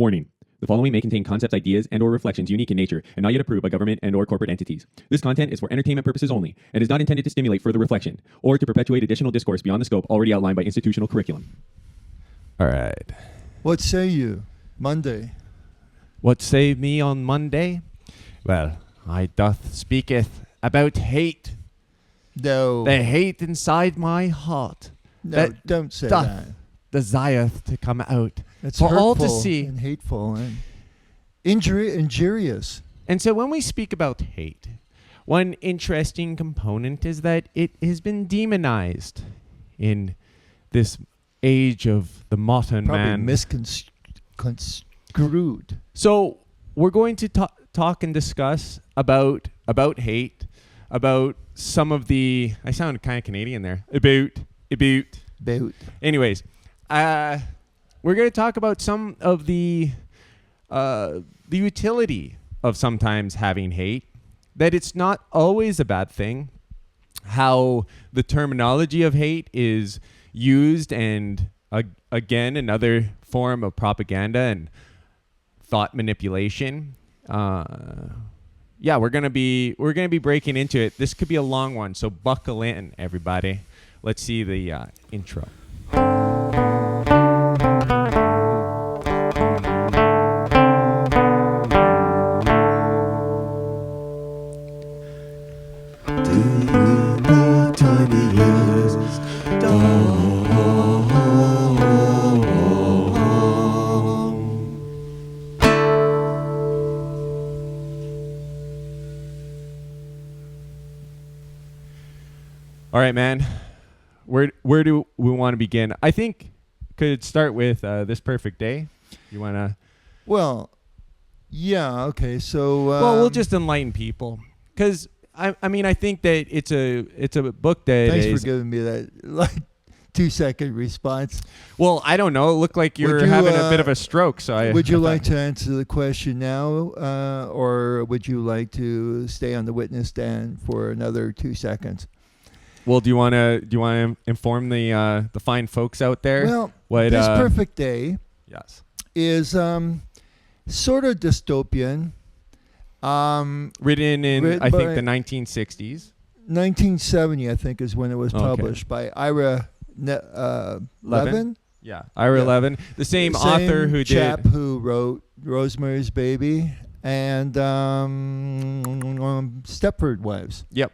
Warning. The following may contain concepts, ideas, and/or reflections unique in nature and not yet approved by government and/or corporate entities. This content is for entertainment purposes only and is not intended to stimulate further reflection or to perpetuate additional discourse beyond the scope already outlined by institutional curriculum. All right. What say you, Monday? What saved me on Monday? Well, I doth speaketh about hate. No. The hate inside my heart. No, that don't say doth that. desireth to come out It's for hurtful all to see. and hateful and injurious. And so when we speak about hate, one interesting component is that it has been demonized in this age of the modern Probably man. misconstrued. So we're going to talk and discuss about hate, about some of the, I sound kind of Canadian there, about. Anyways, we're going to talk about some of the utility of sometimes having hate, that it's not always a bad thing, how the terminology of hate is used, and again, another form of propaganda and thought manipulation. Yeah, we're gonna be breaking into it. This could be a long one, so buckle in, everybody. Let's see the intro. All right, man. Where do we want to begin? I think could start with This Perfect Day. You want to? Well, yeah, okay. So well, we'll just enlighten people, because I mean, I think that it's a book that thanks for giving me that 2-second response. Well, I don't know. It looked like you're having a bit of a stroke. So would you like to answer the question now, or would you like to stay on the witness stand for another 2 seconds? Well, do you want to inform the fine folks out there? Well, This Perfect Day, yes, is sort of dystopian. Written in I think the 1960s. 1970, I think, is when it was published by Ira Levin. Yeah, Ira Levin, the same author who who wrote Rosemary's Baby and Stepford Wives. Yep.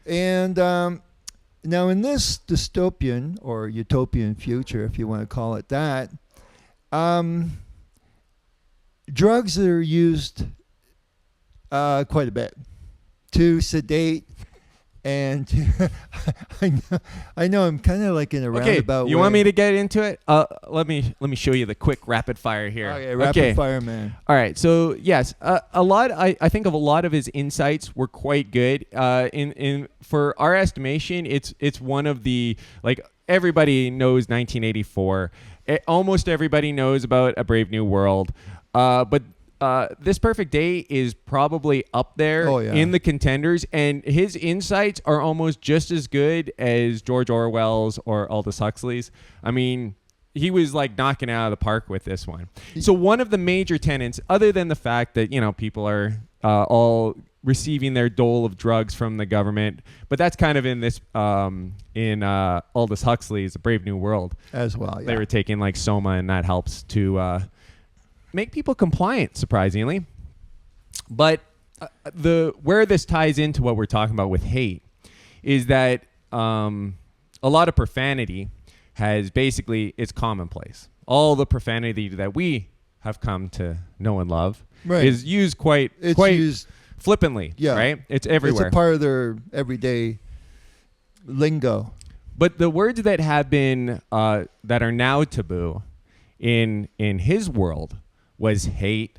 And now in this dystopian or utopian future, if you want to call it that, drugs are used quite a bit to sedate and I know I'm kind of like in a roundabout way. You want me to get into it? Let me show you the quick rapid fire here. Okay, rapid fire, man. All right. So yes, I think of a lot of his insights were quite good. For our estimation, it's one of the, like, everybody knows 1984. Almost everybody knows about A Brave New World. But This Perfect Day is probably up there in the contenders, and his insights are almost just as good as George Orwell's or Aldous Huxley's. I mean, he was like knocking it out of the park with this one. So one of the major tenets, other than the fact that, you know, people are all receiving their dole of drugs from the government, but that's kind of in this in Aldous Huxley's A Brave New World as well. Yeah. They were taking like Soma, and that helps to make people compliant, surprisingly. But where this ties into what we're talking about with hate is that a lot of profanity has basically, it's commonplace. All the profanity that we have come to know and love is used quite used flippantly, right? It's everywhere. It's a part of their everyday lingo. But the words that have been that are now taboo in his world was hate,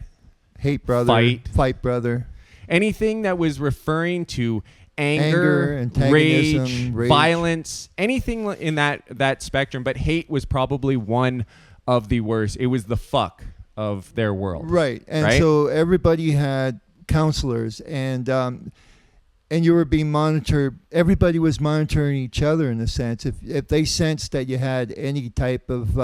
brother, fight, brother. Anything that was referring to anger, rage, violence, anything in that spectrum. But hate was probably one of the worst. It was the fuck of their world. Right. And so everybody had counselors, and you were being monitored. Everybody was monitoring each other in a sense. If they sensed that you had any type of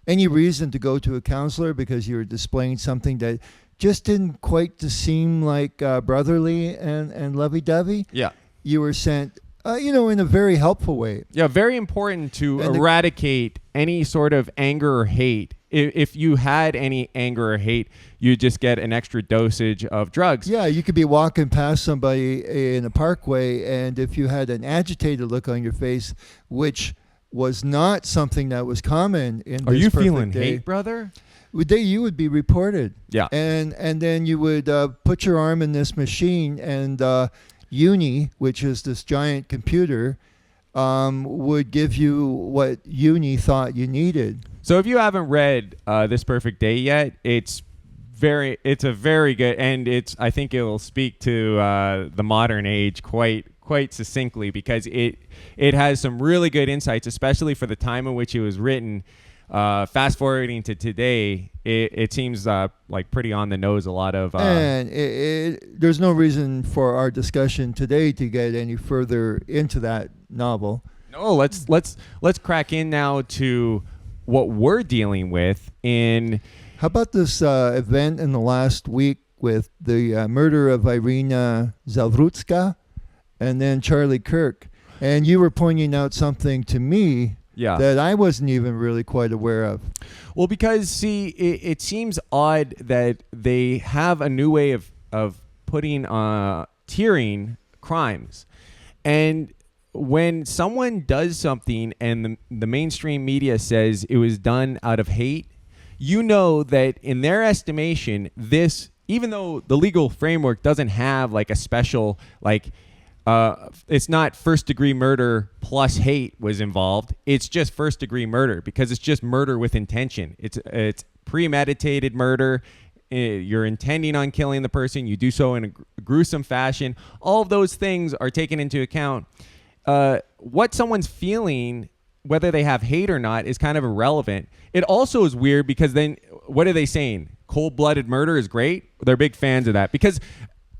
any reason to go to a counselor because you were displaying something that just didn't quite seem like brotherly and lovey-dovey, Yeah. you were sent, in a very helpful way. Yeah, very important to eradicate any sort of anger or hate. If you had any anger or hate, you just get an extra dosage of drugs. Yeah, you could be walking past somebody in a parkway, and if you had an agitated look on your face, which was not something that was common in Are this you perfect feeling day, hate, brother? you would be reported. Yeah. And then you would put your arm in this machine, and Uni, which is this giant computer, would give you what Uni thought you needed. So if you haven't read This Perfect Day yet, it's a very good, and I think it will speak to the modern age quite succinctly, because it has some really good insights, especially for the time in which it was written. Fast forwarding to today, it seems like pretty on the nose. A lot of and there's no reason for our discussion today to get any further into that novel. No, let's crack in now to what we're dealing with in. How about this event in the last week with the murder of Irina Zalrutska and then Charlie Kirk? And you were pointing out something to me that I wasn't even really quite aware of. Well, because, see, it seems odd that they have a new way of putting tiering crimes. And when someone does something and the mainstream media says it was done out of hate, you know that in their estimation, this, even though the legal framework doesn't have like a special, it's not first degree murder plus hate was involved. It's just first degree murder because it's just murder with intention. It's premeditated murder. You're intending on killing the person. You do so in a gruesome fashion. All of those things are taken into account. What someone's feeling, whether they have hate or not, is kind of irrelevant. It also is weird because then what are they saying? Cold-blooded murder is great? They're big fans of that because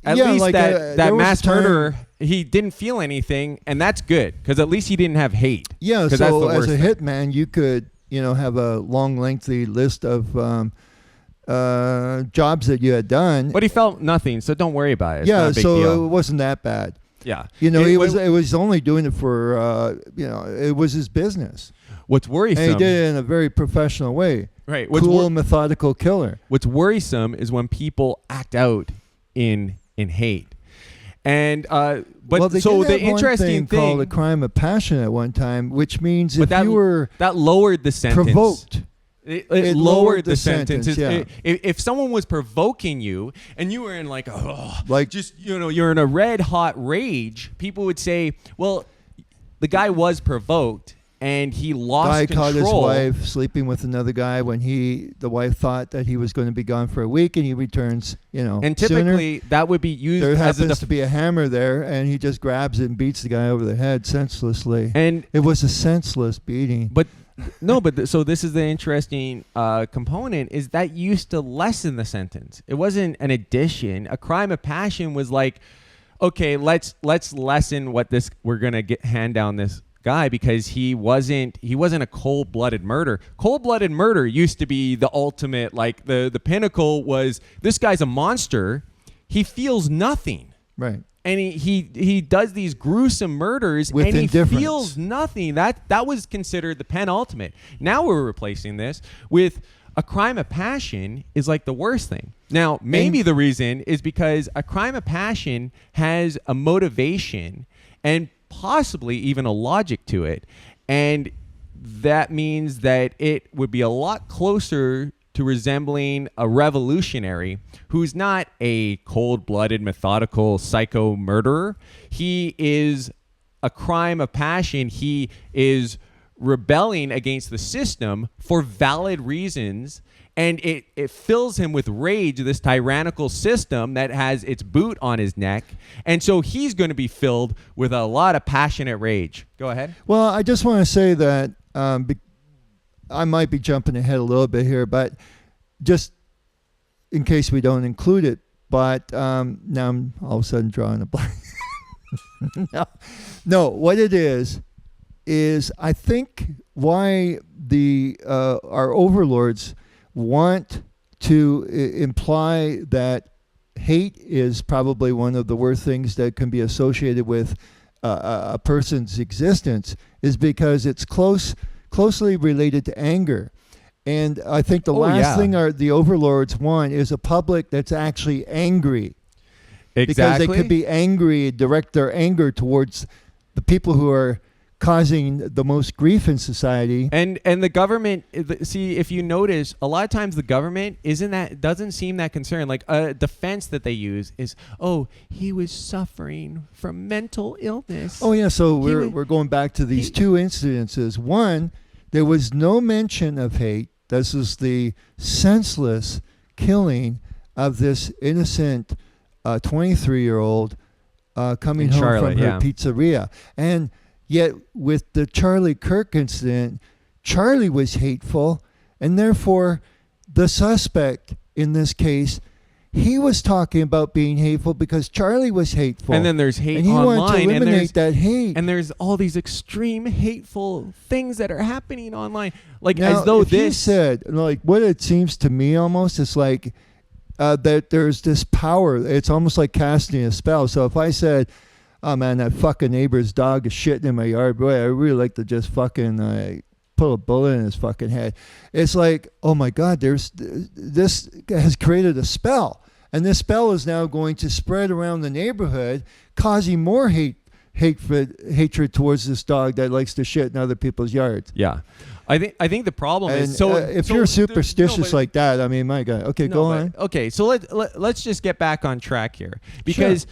at least like that mass murderer, he didn't feel anything, and that's good because at least he didn't have hate. Yeah, so that's the as a worst thing. hitman, you could have a long, lengthy list of jobs that you had done. But he felt nothing, so don't worry about it. It's yeah, not a big so deal. it wasn't that bad. Yeah. It was only doing it for, it was his business. What's worrisome... And he did it in a very professional way. Right. Cool, methodical killer. What's worrisome is when people act out in hate. And they so did the have interesting one thing called a crime of passion at one time, which means if you were that lowered the sentence. Provoked. It lowered the sentence. Yeah. If someone was provoking you and you were in you're in a red hot rage, people would say, well, the guy was provoked and he lost control. Caught his wife sleeping with another guy when the wife thought that he was going to be gone for a week, and he returns, And typically that would be used there as happens to be a hammer there, and he just grabs it and beats the guy over the head senselessly. And it was a senseless beating. So this is the interesting component, is that used to lessen the sentence. It wasn't an addition. A crime of passion was like, okay, let's lessen what we're gonna hand down this guy because he wasn't a cold-blooded murder. Cold-blooded murder used to be the ultimate, like the pinnacle was this guy's a monster. He feels nothing. Right. And he does these gruesome murders with and he indifference. Feels nothing. That was considered the penultimate. Now we're replacing this with a crime of passion is like the worst thing. Now, maybe the reason is because a crime of passion has a motivation and possibly even a logic to it. And that means that it would be a lot closer to resembling a revolutionary who's not a cold-blooded, methodical psycho murderer. He is a crime of passion. He is rebelling against the system for valid reasons, and it fills him with rage, this tyrannical system that has its boot on his neck. And so he's going to be filled with a lot of passionate rage. Go ahead. Well, I just want to say that I might be jumping ahead a little bit here, but just in case we don't include it, but now I'm all of a sudden drawing a blank. No, what it is is, I think, why the our overlords want to imply that hate is probably one of the worst things that can be associated with a person's existence, is because it's closely related to anger. And I think the last thing the overlords want is a public that's actually angry. Exactly. Because they could be angry, direct their anger towards the people who are causing the most grief in society. And the government, see, if you notice, a lot of times the government doesn't seem that concerned. Like a defense that they use is, oh, he was suffering from mental illness. Oh yeah, so we're going back to these two incidences. One, there was no mention of hate. This is the senseless killing of this innocent 23-year-old coming home Charlotte, from her pizzeria. And yet with the Charlie Kirk incident, Charlie was hateful, and therefore the suspect in this case, he was talking about being hateful because Charlie was hateful. And then there's hate and he online. wanted to eliminate that hate. And there's all these extreme hateful things that are happening online. Like, now, as though if you this... said, like, what it seems to me almost is like that there's this power. It's almost like casting a spell. So if I said, oh man, that fucking neighbor's dog is shitting in my yard, boy, I really like to just fucking put a bullet in his fucking head. It's like, oh my God, this has created a spell. And this spell is now going to spread around the neighborhood, causing more hatred towards this dog that likes to shit in other people's yards. Yeah. I think the problem is... if you're superstitious like that, I mean, my God. Okay, go on. Okay, so let's just get back on track here. Because... Sure.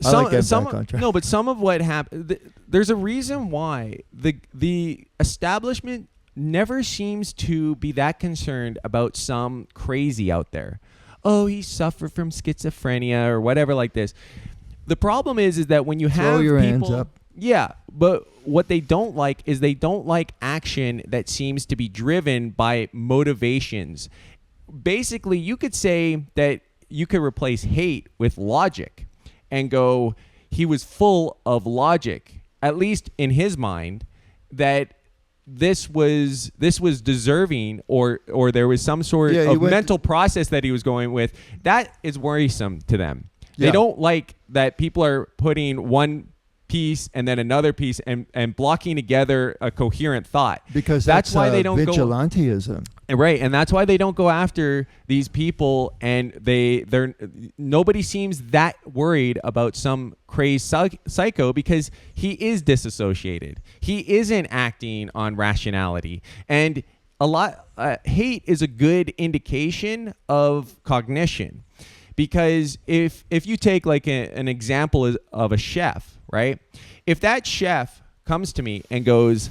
I like getting back on track. No, but some of what happened... There's a reason why the establishment never seems to be that concerned about some crazy out there. Oh, he suffered from schizophrenia or whatever like this. The problem is that when you have throw your people, hands up. Yeah, but what they don't like is they don't like action that seems to be driven by motivations. Basically, you could say that you could replace hate with logic and go, he was full of logic, at least in his mind, that this was deserving or there was some sort of mental process that he was going with. That is worrisome to them. Yeah. They don't like that people are putting one piece and then another piece and blocking together a coherent thought. Because that's why they don't vigilantism. Right, and that's why they don't go after these people, and nobody seems that worried about some crazed psycho because he is disassociated. He isn't acting on rationality, and hate is a good indication of cognition, because if you take like an example of a chef, right? If that chef comes to me and goes,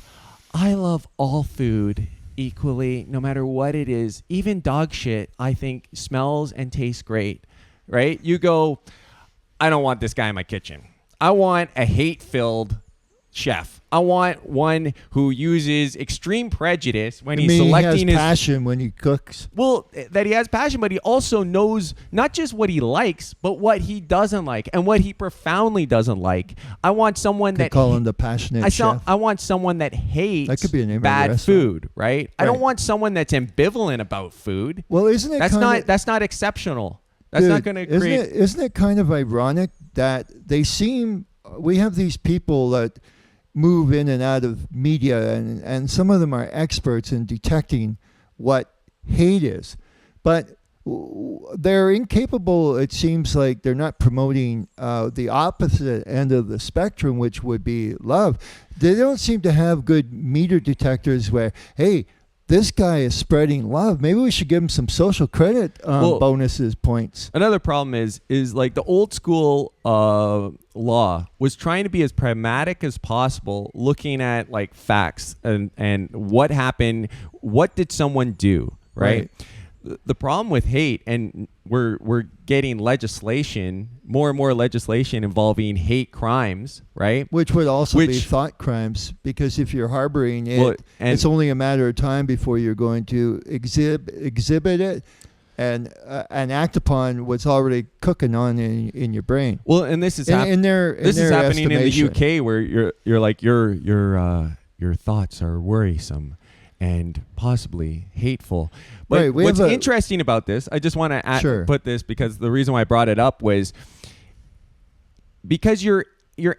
"I love all food equally, no matter what it is, even dog shit, I think smells and tastes great," right? You go, I don't want this guy in my kitchen. I want a hate-filled chef. I want one who uses extreme prejudice when he's selecting his passion when he cooks. Well, that he has passion, but he also knows not just what he likes, but what he doesn't like and what he profoundly doesn't like. I want someone that call him the passionate chef. I want someone that hates that could be a name bad of food, right? I don't want someone that's ambivalent about food. Well, isn't it that's not exceptional. That's not going to create. Isn't it kind of ironic that we have these people that move in and out of media, and some of them are experts in detecting what hate is, but they're incapable. It seems like they're not promoting the opposite end of the spectrum, which would be love. They don't seem to have good meter detectors where, hey, this guy is spreading love. Maybe we should give him some social credit bonuses points. Another problem is like the old school law was trying to be as pragmatic as possible, looking at like facts and what happened, what did someone do, right? The problem with hate, and we're getting legislation, more and more legislation involving hate crimes, right? Which would also be thought crimes, because if you're harboring it, it's only a matter of time before you're going to exhibit it and act upon what's already cooking on in your brain. This is happening in the UK, where you're your thoughts are worrisome and possibly hateful. But Right, what's interesting about this, I just want to Sure. put this, because the reason why I brought it up was because you're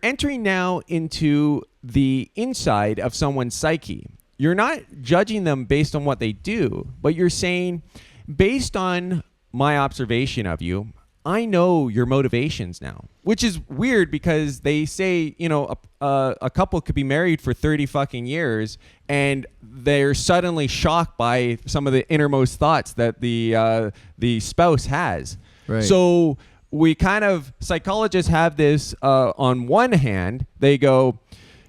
entering now into the inside of someone's psyche. You're not judging them based on what they do, but you're saying, based on my observation of you, I know your motivations now, which is weird because they say, a couple could be married for 30 fucking years and they're suddenly shocked by some of the innermost thoughts that the spouse has. Right. So we psychologists have this, on one hand, they go,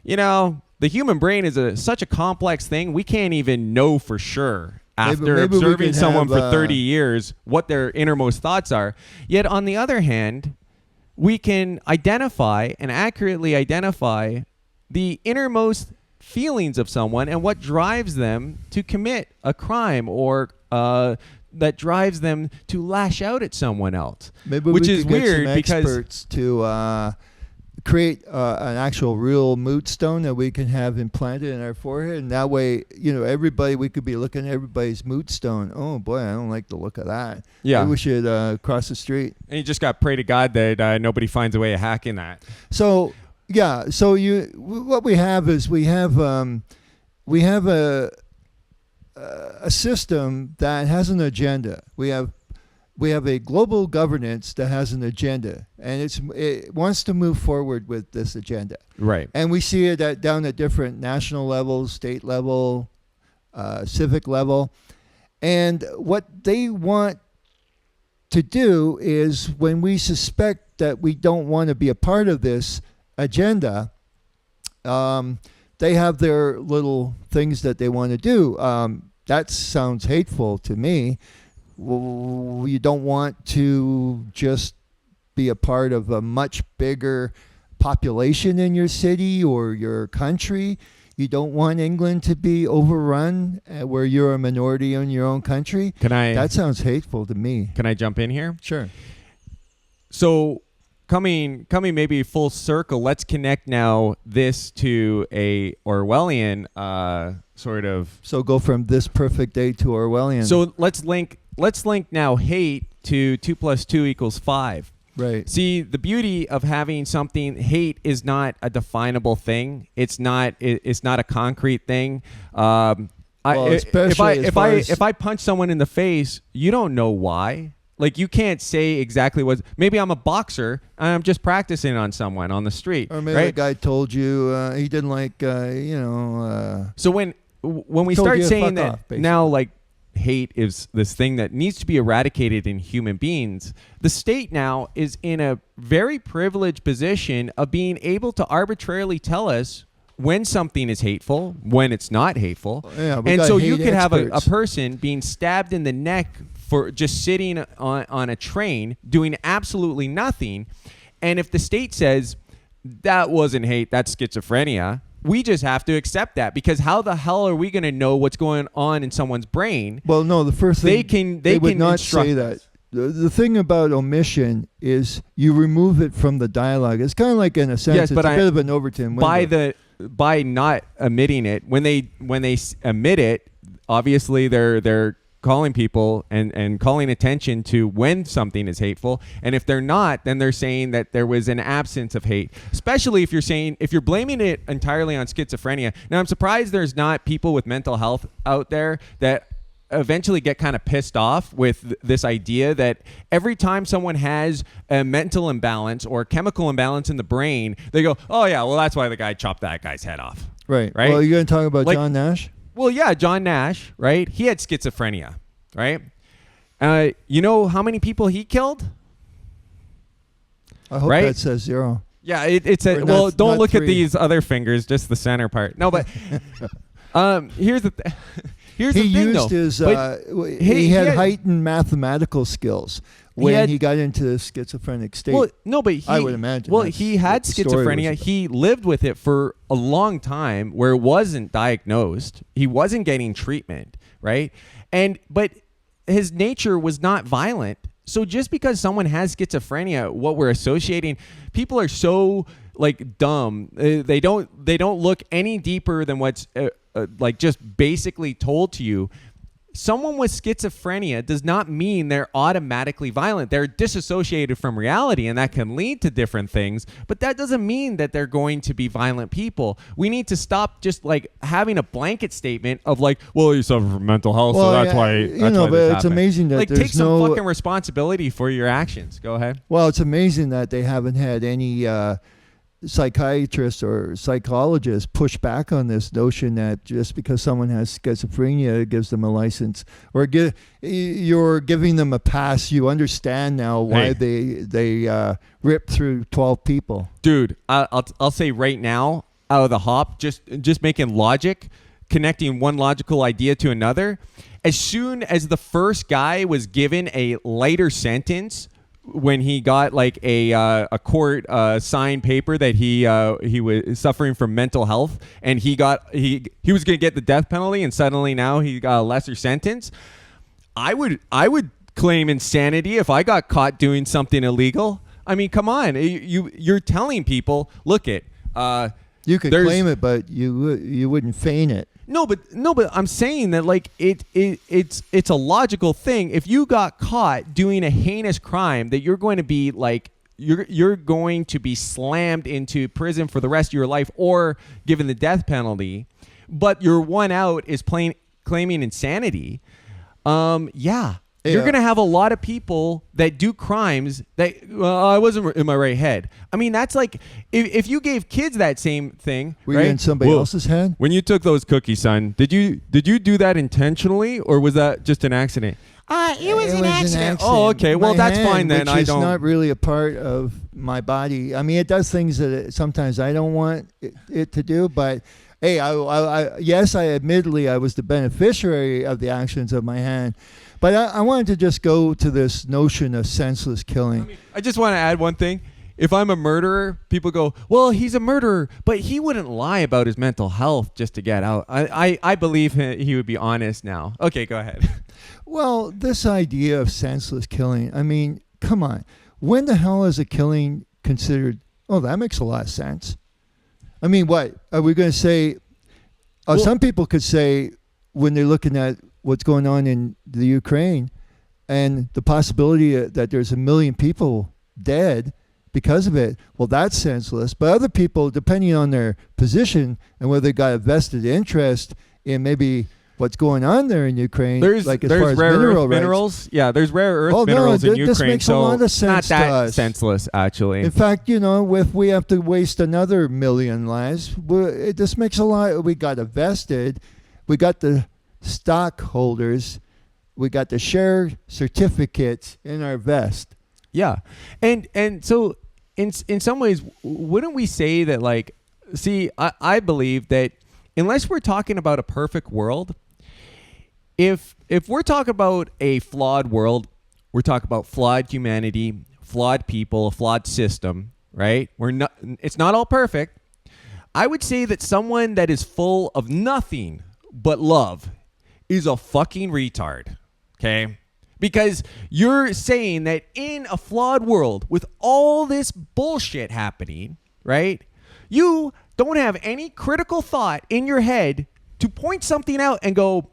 the human brain is such a complex thing. We can't even know for sure after maybe observing someone for 30 30 years what their innermost thoughts are. Yet on the other hand, we can identify and accurately identify the innermost feelings of someone and what drives them to commit a crime or that drives them to lash out at someone else. Maybe which we is could get weird some because experts to create an actual real mood stone that we can have implanted in our forehead, and that way, we could be looking at everybody's mood stone. Oh boy, I don't like the look of that. Yeah. Maybe we should cross the street. And you just got to pray to God that nobody finds a way of hacking that. So yeah, so what we have is we have a system that has an agenda. We have a global governance that has an agenda, and it wants to move forward with this agenda. Right. And we see it down at different national levels, state level, civic level. And what they want to do is, when we suspect that we don't want to be a part of this agenda, they have their little things that they want to do. That sounds hateful to me. Well, you don't want to just be a part of a much bigger population in your city or your country. You don't want England to be overrun where you're a minority in your own country. That sounds hateful to me. Can I jump in here? Sure. So coming maybe full circle, let's connect now this to a Orwellian sort of. So go from This Perfect Day to Orwellian. So let's link now hate to 2 + 2 = 5. Right. See, the beauty of having something, hate is not a definable thing. It's not a concrete thing. If I punch someone in the face, you don't know why. Like, you can't say exactly what. Maybe I'm a boxer and I'm just practicing on someone on the street. Or maybe right? the guy told you he didn't like, So when we told start you to saying fuck that off, basically. now, like, hate is this thing that needs to be eradicated in human beings, the state now is in a very privileged position of being able to arbitrarily tell us when something is hateful, when it's not hateful. Yeah, and so you could have a experts. person being stabbed in the neck for just sitting on a train doing absolutely nothing. And if the state says that wasn't hate, that's schizophrenia, we just have to accept that, because how the hell are we going to know what's going on in someone's brain? Well, no, the first thing they would can not instruct say that. The thing about omission is you remove it from the dialogue. It's kind of like, in a sense, Yes, it's but a bit of an Overton window. By not omitting it, when they omit it, obviously they're calling people and calling attention to when something is hateful. And if they're not, then they're saying that there was an absence of hate, especially if you're blaming it entirely on schizophrenia. Now, I'm surprised there's not people with mental health out there that eventually get kind of pissed off with this idea that every time someone has a mental imbalance or chemical imbalance in the brain, they go, oh yeah, well, that's why the guy chopped that guy's head off. Right. Right. Well, you're going to talk about Like- John Nash? Well, yeah, John Nash, right? He had schizophrenia, right? You know how many people he killed? I hope Right? that says 0. Yeah, it said. Or Well, not- don't not look 3. at these other fingers, just the center part. No, but here's the He thing, used though. his, But he had had- heightened mathematical skills when he got into the schizophrenic state. Well, no, but I would imagine Well, that's he had what the story was schizophrenia. about. He lived with it for a long time, where it wasn't diagnosed. He wasn't getting treatment, right? But his nature was not violent. So just because someone has schizophrenia, what we're associating, people are so like dumb. They don't look any deeper than what's like just basically told to you. Someone with schizophrenia does not mean they're automatically violent. They're disassociated from reality, and that can lead to different things, but that doesn't mean that they're going to be violent people. We need to stop just like having a blanket statement of like, well, you suffer from mental health, so that's why you know, but it's amazing that like there's take some fucking responsibility for your actions. Go ahead. Well, it's amazing that they haven't had any psychiatrists or psychologists push back on this notion that just because someone has schizophrenia it gives them a license, or you're giving them a pass. You understand now why they rip through 12 people. Dude, I'll say right now, out of the hop, just making logic, connecting one logical idea to another. As soon as the first guy was given a lighter sentence, when he got like a court signed paper that he was suffering from mental health, and he was going to get the death penalty, and suddenly now he got a lesser sentence, I would claim insanity if I got caught doing something illegal. I mean, come on, you're telling people, look it. You could claim it, but you wouldn't feign it. No, but I'm saying that like it's a logical thing. If you got caught doing a heinous crime, that you're going to be like you're going to be slammed into prison for the rest of your life or given the death penalty, but your one out is claiming insanity. You're going to have a lot of people that do crimes that, I wasn't in my right head. I mean, that's like, if you gave kids that same thing. Were you in somebody else's head? When you took those cookies, son, did you do that intentionally, or was that just an accident? It was an accident. Oh, okay. Well, that's fine then. It's not really a part of my body. I mean, it does things that sometimes I don't want it to do, but hey, yes, I admittedly I was the beneficiary of the actions of my hand. But I wanted to just go to this notion of senseless killing. I just want to add one thing. If I'm a murderer, people go, well, he's a murderer, but he wouldn't lie about his mental health just to get out. I believe he would be honest now. Okay, go ahead. Well, this idea of senseless killing, I mean, come on. When the hell is a killing considered, oh, that makes a lot of sense? I mean, what? Are we going to say, some people could say when they're looking at what's going on in the Ukraine and the possibility that there's 1 million people dead because of it, well, that's senseless. But other people, depending on their position and whether they got a vested interest in maybe what's going on there in Ukraine, there's like as rare far as earth minerals. Yeah, there's rare earth minerals in Ukraine. This makes a lot of sense not that to us. Senseless, actually. In fact, you know, if we have to waste another 1 million lives, this makes a lot. We got a vested, we got the stockholders, we got the share certificates in our vest. Yeah, and so in some ways, wouldn't we say that, like, see, I believe that unless we're talking about a perfect world, if we're talking about a flawed world, we're talking about flawed humanity, flawed people, a flawed system, right? It's not all perfect. I would say that someone that is full of nothing but love is a fucking retard, okay? Because you're saying that in a flawed world with all this bullshit happening, right? You don't have any critical thought in your head to point something out and go,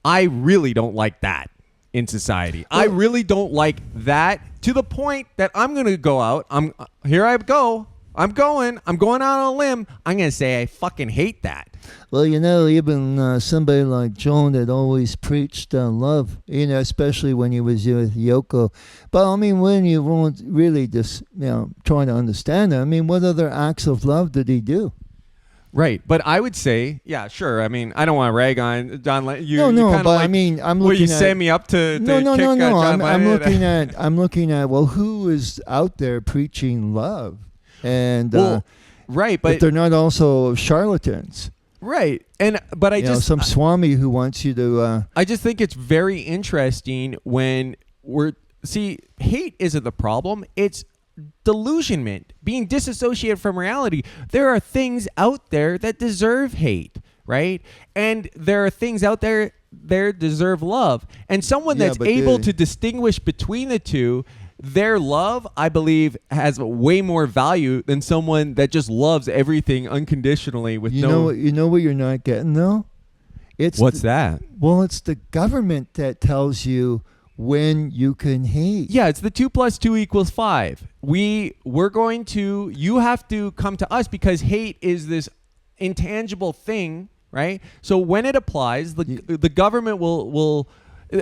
I really don't like that in society. I really don't like that, to the point that I'm going to go out. I'm going out on a limb. I'm going to say I fucking hate that. Well, you know, even somebody like Joan that always preached love, you know, especially when he was with Yoko. But I mean, when you weren't really just, you know, trying to understand it, I mean, what other acts of love did he do? Right, but I would say, yeah, sure. I mean, I don't want to rag on John. No, but like, I mean, I'm looking. Will you send me up to no. John I'm looking at. Well, who is out there preaching love? And right, but they're not also charlatans. Right, but I just some Swami who wants you to. I just think it's very interesting when hate isn't the problem. It's delusionment, being disassociated from reality. There are things out there that deserve hate, right? And there are things out there that deserve love. And someone that's able to distinguish between the two their love, I believe, has way more value than someone that just loves everything unconditionally with You know what you're not getting though? What's that? Well, it's the government that tells you when you can hate. Yeah, it's the 2 + 2 = 5. You have to come to us because hate is this intangible thing, right? So when it applies, the government will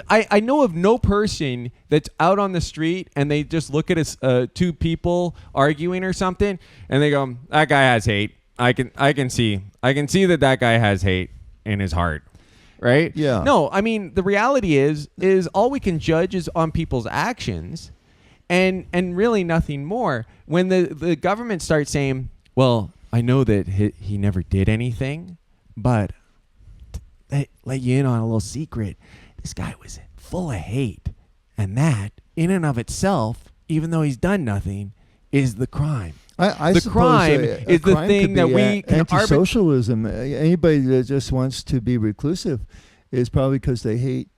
I know of no person that's out on the street and they just look at two people arguing or something and they go, that guy has hate. I can see that guy has hate in his heart. Right? Yeah. No, I mean, the reality is all we can judge is on people's actions and really nothing more. When the government starts saying, well, I know that he never did anything, but let you in on a little secret. This guy was full of hate. And that, in and of itself, even though he's done nothing, is the crime. The crime is the thing that we can anti-socialism. Anybody that just wants to be reclusive is probably because they hate.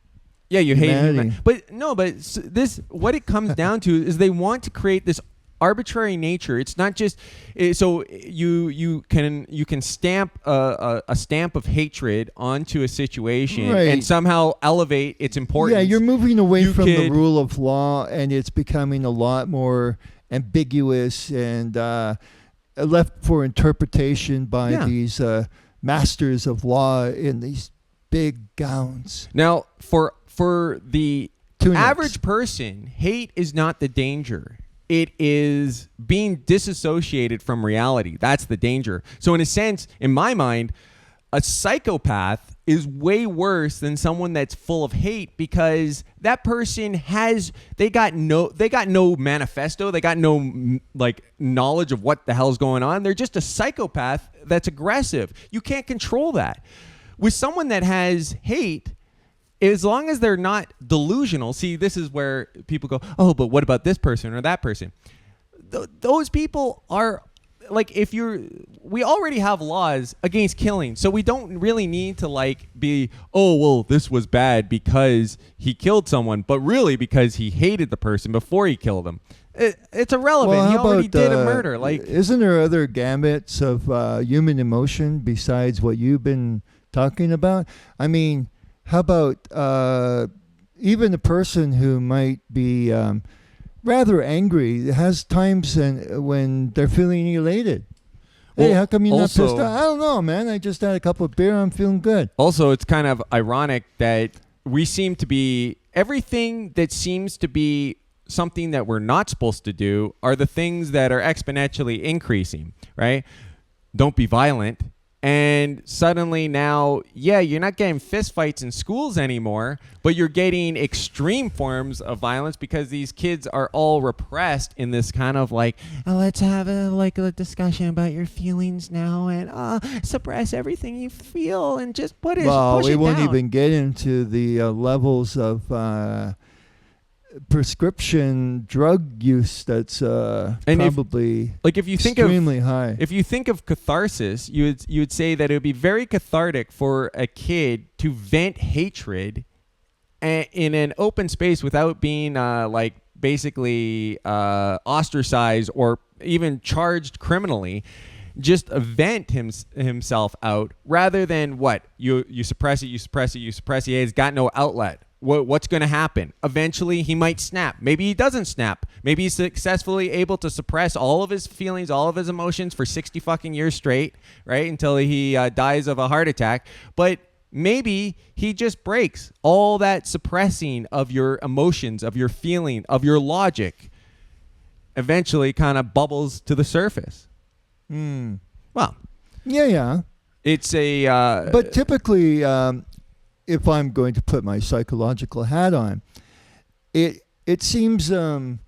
Yeah, you humanity. hate humanity. But this what it comes down to is they want to create this arbitrary nature. It's not just so you can stamp a stamp of hatred onto a situation and somehow elevate its importance. Yeah, you're moving away from the rule of law, and it's becoming a lot more ambiguous and left for interpretation by these masters of law in these big gowns. Now, for the average person, hate is not the danger. It is being disassociated from reality. That's the danger. So in a sense, in my mind, a psychopath is way worse than someone that's full of hate because that person they got no manifesto, they got no knowledge of what the hell's going on. They're just a psychopath that's aggressive. You can't control that. With someone that has hate, as long as they're not delusional, see, this is where people go, oh, but what about this person or that person? Those people are we already have laws against killing, so we don't really need to be, oh, well, this was bad because he killed someone, but really because he hated the person before he killed them. It's irrelevant. Well, he already did a murder. Isn't there other gambits of human emotion besides what you've been talking about? I mean, how about even a person who might be rather angry has times when they're feeling elated. Hey, how come you're not pissed off? I don't know, man. I just had a couple of beer. I'm feeling good. Also, it's kind of ironic that we seem to be everything that seems to be something that we're not supposed to do are the things that are exponentially increasing, right? Don't be violent. And suddenly now, you're not getting fistfights in schools anymore, but you're getting extreme forms of violence because these kids are all repressed in this kind of let's have a discussion about your feelings now and suppress everything you feel and just push it down. We won't even get into the levels of prescription drug use that's probably if you think extremely high. If you think of catharsis, you would say that it would be very cathartic for a kid to vent hatred in an open space without being basically ostracized or even charged criminally. Just vent himself out rather than what you suppress it. He's got no outlet. What's going to happen? Eventually, he might snap. Maybe he doesn't snap. Maybe he's successfully able to suppress all of his feelings, all of his emotions for 60 fucking years straight, right? Until he dies of a heart attack. But maybe he just breaks all that suppressing of your emotions, of your feeling, of your logic. Eventually, kind of bubbles to the surface. Well, yeah. It's a. But typically. If I'm going to put my psychological hat on, it seems that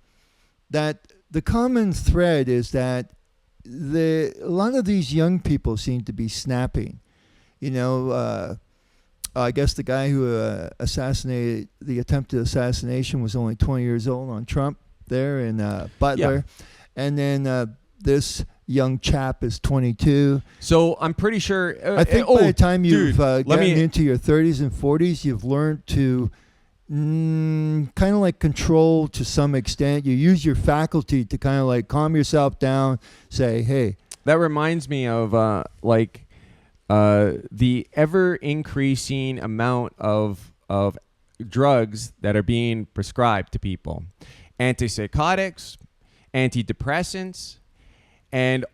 the common thread is that a lot of these young people seem to be snapping. I guess the guy who assassinated the attempted assassination was only 20 years old on Trump there in Butler, and then this young chap is 22. So I'm pretty sure. I think by the time you've gotten into your 30s and 40s, you've learned to kind of like control to some extent. You use your faculty to kind of like calm yourself down, say, hey. That reminds me of the ever increasing amount of drugs that are being prescribed to people. Antipsychotics, antidepressants, and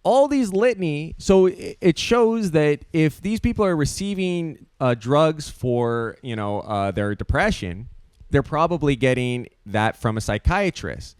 all these litany. So it shows that if these people are receiving drugs for their depression, they're probably getting that from a psychiatrist,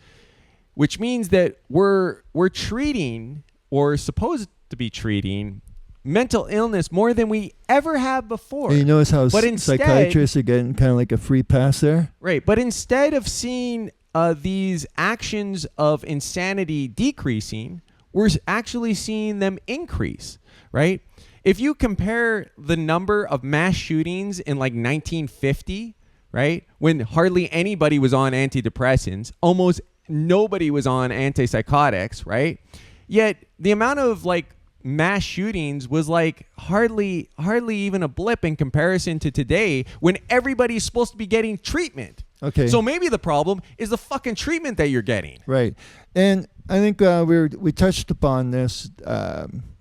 which means that we're treating, or supposed to be treating, mental illness more than we ever have before. And you notice how psychiatrists are getting kind of like a free pass there? Right. But instead of seeing these actions of insanity decreasing, we're actually seeing them increase, right? If you compare the number of mass shootings in like 1950, right, when hardly anybody was on antidepressants, almost nobody was on antipsychotics, right? Yet the amount of like mass shootings was like hardly even a blip in comparison to today, when everybody's supposed to be getting treatment. Okay. So maybe the problem is the fucking treatment that you're getting. Right. And I think we touched upon this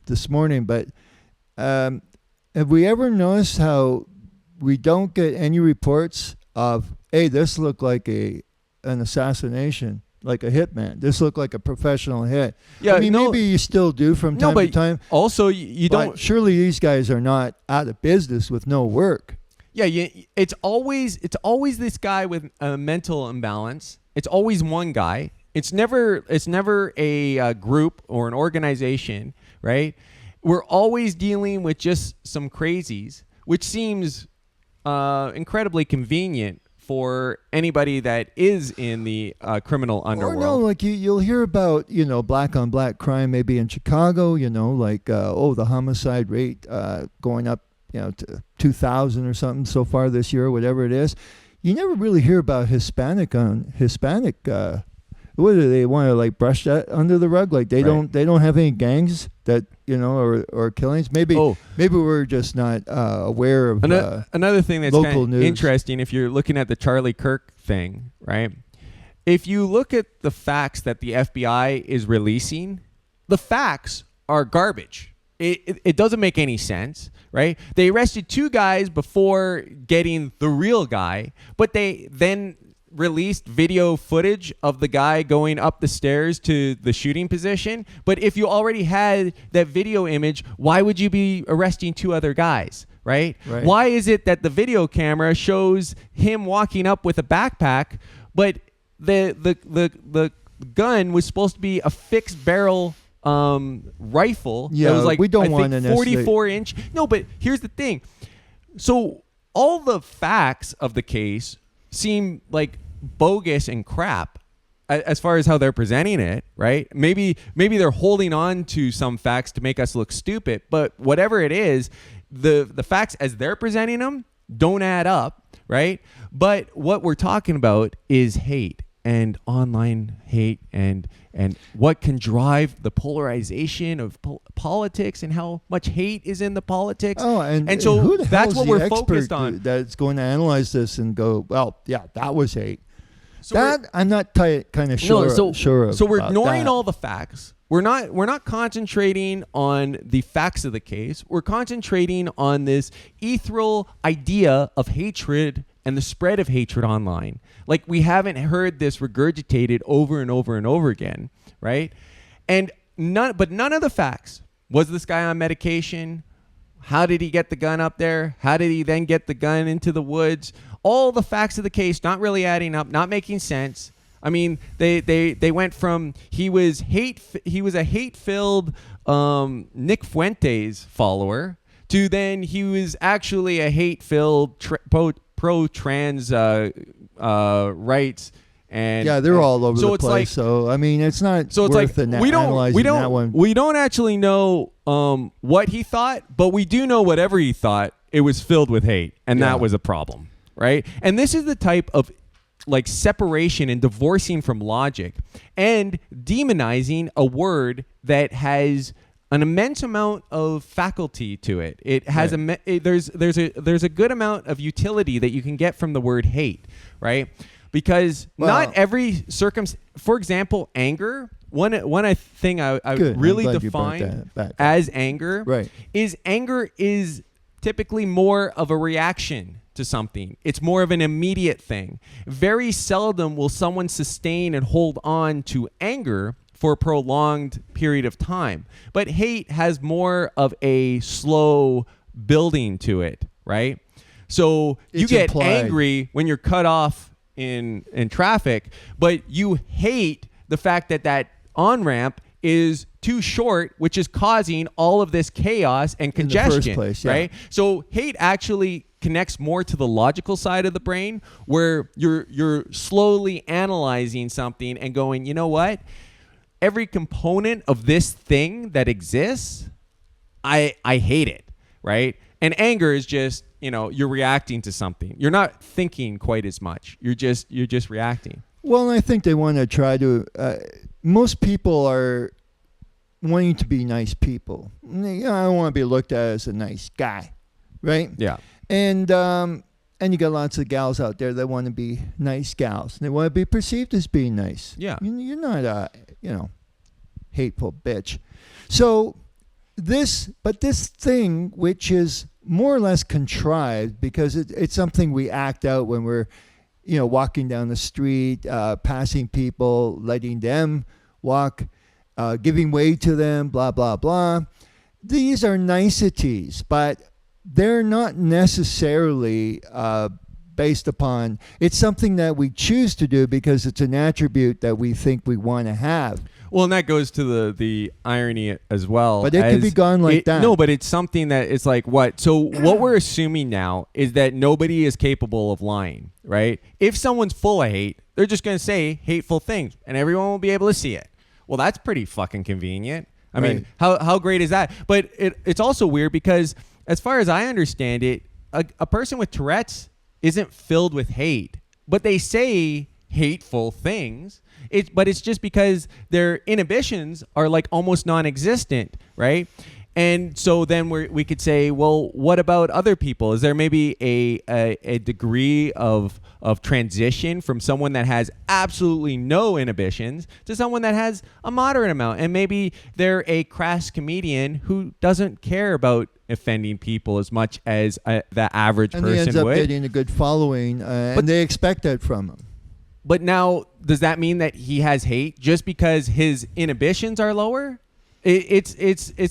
this morning, but have we ever noticed how we don't get any reports of, hey, this looked like an assassination, like a hitman. This looked like a professional hit. Yeah, I mean, maybe you still do from time to time. Also, you don't. Surely these guys are not out of business with no work. Yeah, it's always this guy with a mental imbalance. It's always one guy. It's never a group or an organization, right? We're always dealing with just some crazies, which seems incredibly convenient for anybody that is in the criminal underworld. Or no, like you'll hear about, black on black crime maybe in Chicago, like, the homicide rate going up, to 2,000 or something so far this year, whatever it is. You never really hear about Hispanic. What do they want to like brush that under the rug? Like they don't have any gangs that or killings. Maybe we're just not aware of another thing that's local kind of news. Interesting. If you're looking at the Charlie Kirk thing, right? If you look at the facts that the FBI is releasing, the facts are garbage. It doesn't make any sense, right? They arrested 2 guys before getting the real guy, but they then released video footage of the guy going up the stairs to the shooting position. But if you already had that video image, why would you be arresting 2 other guys, right? Why is it that the video camera shows him walking up with a backpack, but the gun was supposed to be a fixed barrel rifle? Yeah, that was like, we don't want to 44 inch. No, but here's the thing. So all the facts of the case seem like bogus and crap as far as how they're presenting it, right? Maybe they're holding on to some facts to make us look stupid, but whatever it is, the facts as they're presenting them don't add up, right? But what we're talking about is hate and online hate and what can drive the polarization of politics and how much hate is in the politics. Oh, and so who the that's hell's what the we're expert focused on. That's going to analyze this and go, well, yeah, that was hate. So that I'm not kind of sure. Sure of. So we're ignoring that. all the facts. We're not concentrating on the facts of the case. We're concentrating on this ethereal idea of hatred and the spread of hatred online. Like we haven't heard this regurgitated over and over and over again, right? And none of the facts. Was this guy on medication? How did he get the gun up there? How did he then get the gun into the woods? All the facts of the case not really adding up, not making sense. I mean, they went from he was a hate-filled Nick Fuentes follower to then he was actually a hate-filled pro-trans rights. And yeah, they're all over the it's place. Like, so I mean, it's not. So it's worth like we don't actually know what he thought, but we do know whatever he thought, it was filled with hate, and that was a problem, right? And this is the type of like separation and divorcing from logic and demonizing a word that has an immense amount of faculty to it. It has there's a good amount of utility that you can get from the word hate, right? Because not every for example, anger. One thing I really define as anger is typically more of a reaction to something. It's more of an immediate thing. Very seldom will someone sustain and hold on to anger for a prolonged period of time. But hate has more of a slow building to it, right? So you get angry when you're cut off in traffic, but you hate the fact that on-ramp is too short, which is causing all of this chaos and congestion, in the first place, right? So hate actually connects more to the logical side of the brain, where you're slowly analyzing something and going, you know what? Every component of this thing that exists, I hate it, right? And anger is just, you're reacting to something. You're not thinking quite as much. You're just reacting. Well, I think they want to try to. Most people are wanting to be nice people. I want to be looked at as a nice guy, right? Yeah. And you got lots of gals out there that want to be nice gals. They want to be perceived as being nice. Yeah. You're not a hateful bitch. So this thing, which is more or less contrived, because it's something we act out when we're walking down the street, passing people, letting them walk, giving way to them, blah, blah, blah. These are niceties, but they're not necessarily based upon, it's something that we choose to do because it's an attribute that we think we want to have. Well, and that goes to the irony as well. But it could be gone like that. No, but it's something that it's like what? So what we're assuming now is that nobody is capable of lying, right? If someone's full of hate, they're just going to say hateful things and everyone will be able to see it. Well, that's pretty fucking convenient. I mean, how great is that? But it's also weird because as far as I understand it, a person with Tourette's isn't filled with hate, but they say hateful things. But it's just because their inhibitions are like almost non-existent, right? And so then we could say, well, what about other people? Is there maybe a degree of transition from someone that has absolutely no inhibitions to someone that has a moderate amount? And maybe they're a crass comedian who doesn't care about offending people as much as the average person would. And he ends up getting a good following, and they expect that from him. But now, does that mean that he has hate just because his inhibitions are lower? It's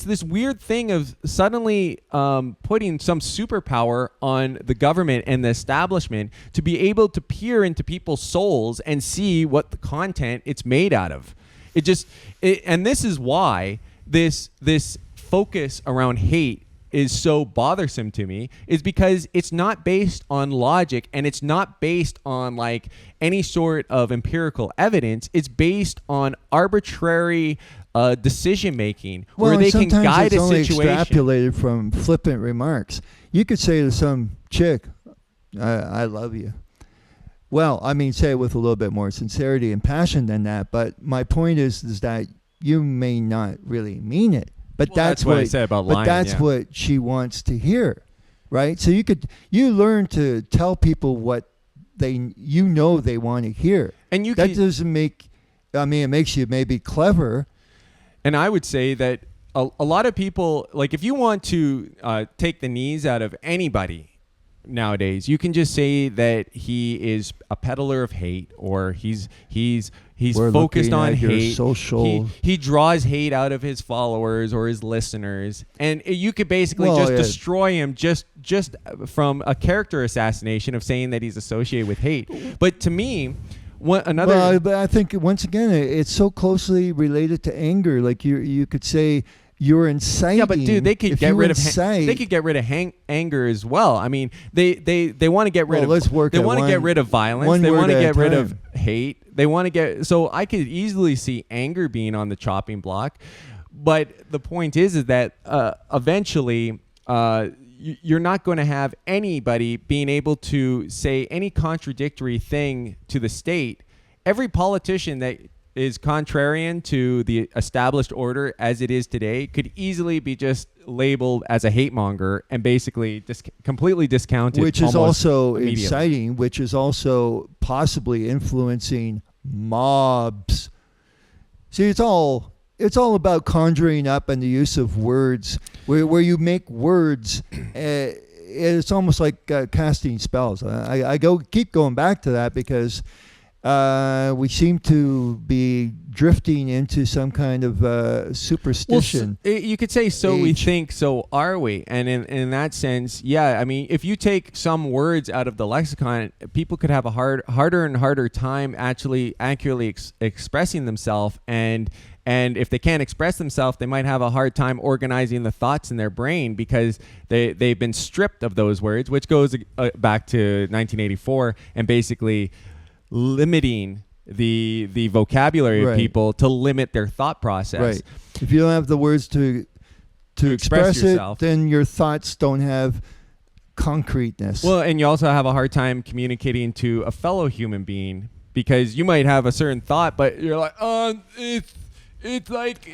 this weird thing of suddenly putting some superpower on the government and the establishment to be able to peer into people's souls and see what the content it's made out of. And this is why this focus around hate is so bothersome to me, is because it's not based on logic and it's not based on like any sort of empirical evidence. It's based on arbitrary decision making where they can guide a situation. It's only extrapolated from flippant remarks. You could say to some chick, I love you. Well, I mean, say it with a little bit more sincerity and passion than that. But my point is that you may not really mean it. But that's what I said about lying. But that's what she wants to hear, right? So you learn to tell people what they want to hear. And that doesn't make. I mean, it makes you maybe clever. And I would say that a lot of people, like if you want to take the knees out of anybody nowadays, you can just say that he is a peddler of hate, or he's focused on hate. He draws hate out of his followers or his listeners, and you could basically destroy him just from a character assassination of saying that he's associated with hate. But to me, but I think once again it's so closely related to anger. Like you could say you're inciting. Yeah, but dude, they could get rid of anger as well. I mean, they want to get rid of. They want to get rid of violence. They want to get rid of hate. They want to get. So I could easily see anger being on the chopping block, but the point is that eventually. You're not going to have anybody being able to say any contradictory thing to the state. Every politician that is contrarian to the established order as it is today could easily be just labeled as a hate monger and basically completely discounted. Which is also immediately. inciting, which is also possibly influencing mobs. See, it's all about conjuring up and the use of words, where you make words. It's almost like casting spells. I keep going back to that because we seem to be drifting into some kind of superstition. Well, you could say, so we think, so are we. And in that sense, yeah, I mean, if you take some words out of the lexicon, people could have a harder and harder time actually accurately expressing themselves. And if they can't express themselves, they might have a hard time organizing the thoughts in their brain because they've been stripped of those words, which goes back to 1984 and basically limiting the vocabulary of people to limit their thought process. Right. If you don't have the words to express yourself, then your thoughts don't have concreteness. Well, and you also have a hard time communicating to a fellow human being because you might have a certain thought, but you're like, it's like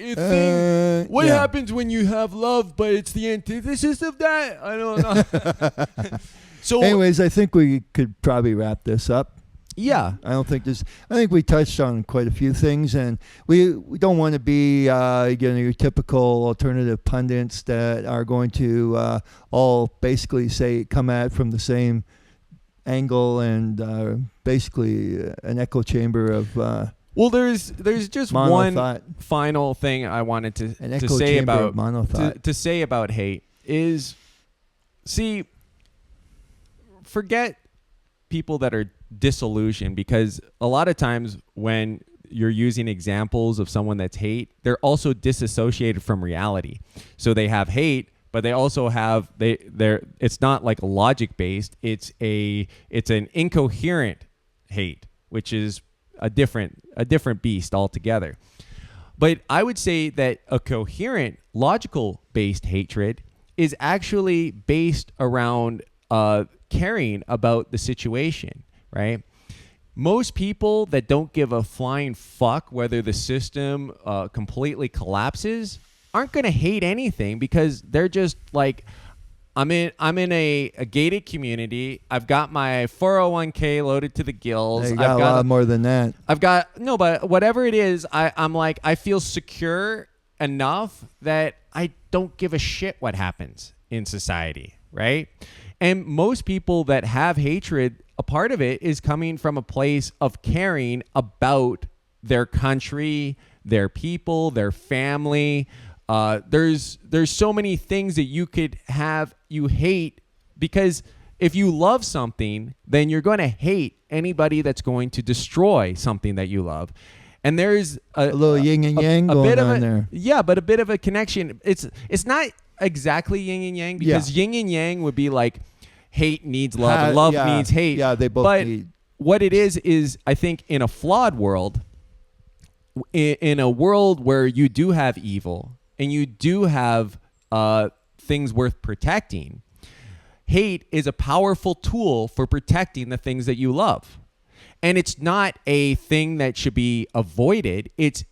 what happens when you have love, but it's the antithesis of that? I don't know. So, anyways, I think we could probably wrap this up. Yeah. I think we touched on quite a few things, and we don't want to be your typical alternative pundits that are going to all basically come at it from the same angle and basically an echo chamber of well, there's just one final thing I wanted to say about hate is, see, forget people that are disillusioned, because a lot of times when you're using examples of someone that's hate, they're also disassociated from reality. So they have hate, but they also have it's not like logic based. It's an incoherent hate, which is a different beast altogether. But I would say that a coherent, logical based hatred is actually based around caring about the situation, right? Most people that don't give a flying fuck whether the system completely collapses aren't going to hate anything, because they're just like, I'm in a gated community. I've got my 401k loaded to the gills. I've got a lot more than that. But whatever it is, I'm like, I feel secure enough that I don't give a shit what happens in society, right? And most people that have hatred, a part of it is coming from a place of caring about their country, their people, their family. There's so many things that you could have you hate, because if you love something, then you're going to hate anybody that's going to destroy something that you love. And there's a little yin and yang going on there. Yeah, but a bit of a connection. It's not exactly yin and yang, because yin and yang would be like hate needs love and love needs hate. Yeah, they both need. What it is I think in a flawed world, in a world where you do have evil and you do have things worth protecting, hate is a powerful tool for protecting the things that you love. And it's not a thing that should be avoided. It's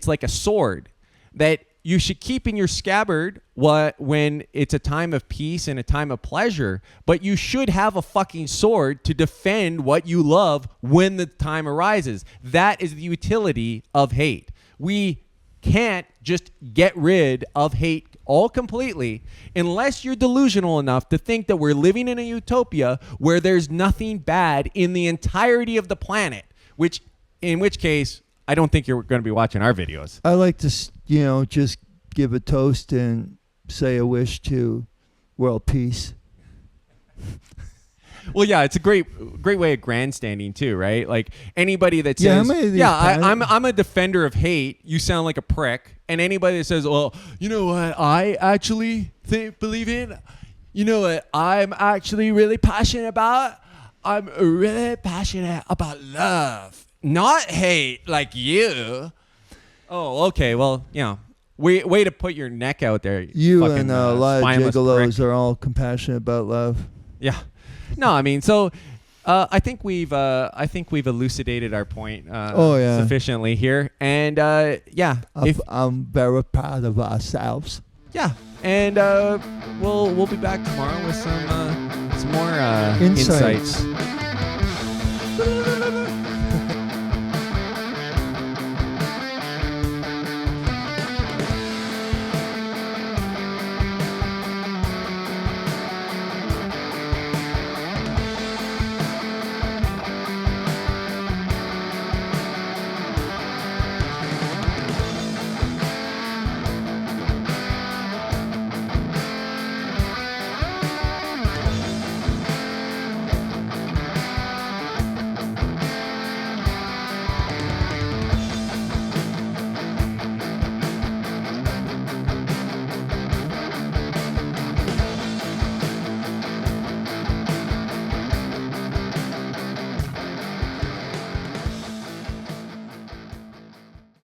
like a sword that you should keep in your scabbard when it's a time of peace and a time of pleasure, but you should have a fucking sword to defend what you love when the time arises. That is the utility of hate. We can't just get rid of hate all completely unless you're delusional enough to think that we're living in a utopia where there's nothing bad in the entirety of the planet, in which case I don't think you're going to be watching our videos. I like to, just give a toast and say a wish to world peace. Well, yeah, it's a great way of grandstanding too, right? Like anybody that says, I'm a defender of hate, you sound like a prick. And anybody that says, well, you know what I actually believe in? You know what I'm actually really passionate about? I'm really passionate about love, not hate like you. Oh, okay. Well, way to put your neck out there. You and a lot of gigolos are all compassionate about love. Yeah. No, I mean, so I think we've elucidated our point sufficiently here, and I'm very proud of ourselves. Yeah, and we'll be back tomorrow with some more insights.